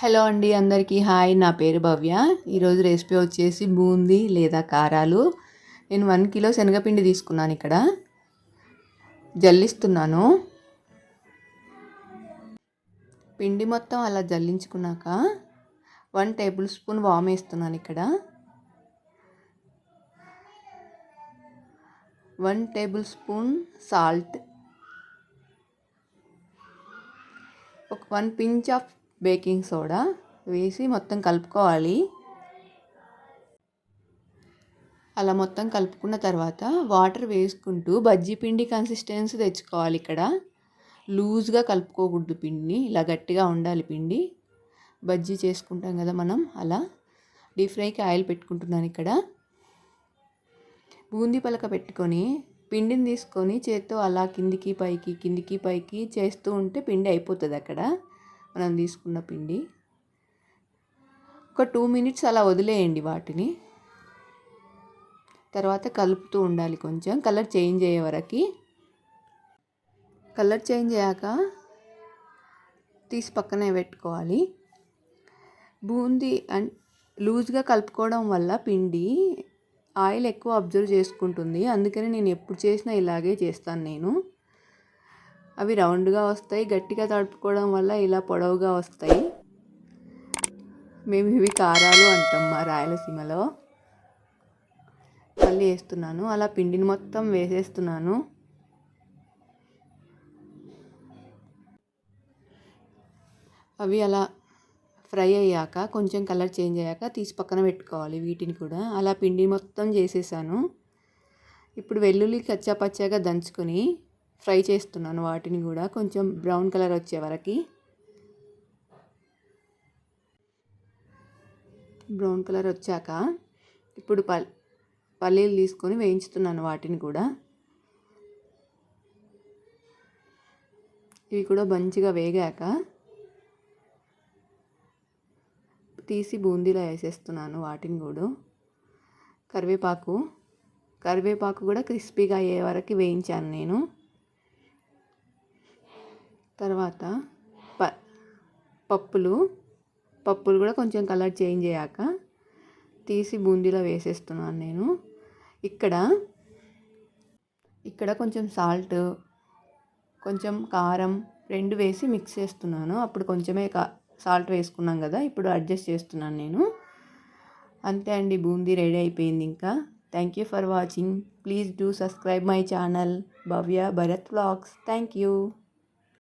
Hello అండి, అందరికీ hi. నా పేరు భవ్య. ఈరోజు రెసిపీ వచ్చేసి బూందీ లేదా కారాలు. నేను 1 కిలో శనగపిండి తీసుకున్నాను. ఇక్కడ జల్లిస్తున్నాను. పిండి మొత్తం అలా జల్లించుకున్నాక 1 టేబుల్ స్పూన్ వామ్ వేస్తున్నాను. ఇక్కడ 1 టేబుల్ స్పూన్ సాల్ట్, ఒక 1 పించ్ ఆఫ్ బేకింగ్ సోడా వేసి మొత్తం కలుపుకోవాలి. అలా మొత్తం కలుపుకున్న తర్వాత వాటర్ వేసుకుంటూ బజ్జీ పిండి కన్సిస్టెన్సీ తెచ్చుకోవాలి. ఇక్కడ లూజ్గా కలుపుకోకూడదు, పిండిని ఇలా గట్టిగా ఉండాలి. పిండి బజ్జీ చేసుకుంటాం కదా మనం, అలా. డీప్ ఫ్రైకి ఆయిల్ పెట్టుకుంటున్నాను. ఇక్కడ బూందీ పలక పెట్టుకొని పిండిని తీసుకొని చేత్తో అలా కిందికి పైకి చేస్తూ ఉంటే పిండి అయిపోతుంది. అక్కడ మనం తీసుకున్న పిండి ఒక 2 మినిట్స్ అలా వదిలేయండి వాటిని. తర్వాత కలుపుతూ ఉండాలి. కొంచెం కలర్ చేంజ్ అయ్యే వరకు. కలర్ చేంజ్ అయ్యాక తీసి పక్కనే పెట్టుకోవాలి. బూందీ లూజ్గా కలుపుకోవడం వల్ల పిండి ఆయిల్ ఎక్కువ అబ్జర్వ్ చేసుకుంటుంది. అందుకని నేను ఎప్పుడు చేసినా ఇలాగే చేస్తాను. నేను అవి రౌండ్గా వస్తాయి. గట్టిగా తడుపుకోవడం వల్ల ఇలా పొడవుగా వస్తాయి. మేము ఇవి కారాలు అంటాం మా రాయలసీమలో. మళ్ళీ వేస్తున్నాను. అలా పిండిని మొత్తం వేసేస్తున్నాను. అవి అలా ఫ్రై అయ్యాక కొంచెం కలర్ చేంజ్ అయ్యాక తీసి పక్కన పెట్టుకోవాలి. వీటిని కూడా అలా పిండి మొత్తం చేసేసాను. ఇప్పుడు వెల్లుల్లి కచ్చా పచ్చాగా దంచుకొని ఫ్రై చేస్తున్నాను. వాటిని కూడా కొంచెం బ్రౌన్ కలర్ వచ్చే వరకు. బ్రౌన్ కలర్ వచ్చాక ఇప్పుడు పల్లీలు తీసుకొని వేయించుతున్నాను. వాటిని కూడా ఇవి కూడా మంచిగా వేగాక తీసి బూందీలో వేసేస్తున్నాను. వాటిని కూడా కరివేపాకు కూడా క్రిస్పీగా అయ్యే వరకు వేయించాను నేను. తర్వాత పప్పులు కూడా కొంచెం కలర్ చేంజ్ అయ్యాక తీసి బూందీలో వేసేస్తున్నాను నేను. ఇక్కడ కొంచెం సాల్ట్, కొంచెం కారం 2 వేసి మిక్స్ చేస్తున్నాను. అప్పుడు కొంచెమే సాల్ట్ వేసుకున్నాం కదా, ఇప్పుడు అడ్జస్ట్ చేస్తున్నాను నేను. అంతే అండి, బూందీ రెడీ అయిపోయింది. ఇంకా thank you for watching. Please do subscribe my channel Bhavya Bharat vlogs. Thank you.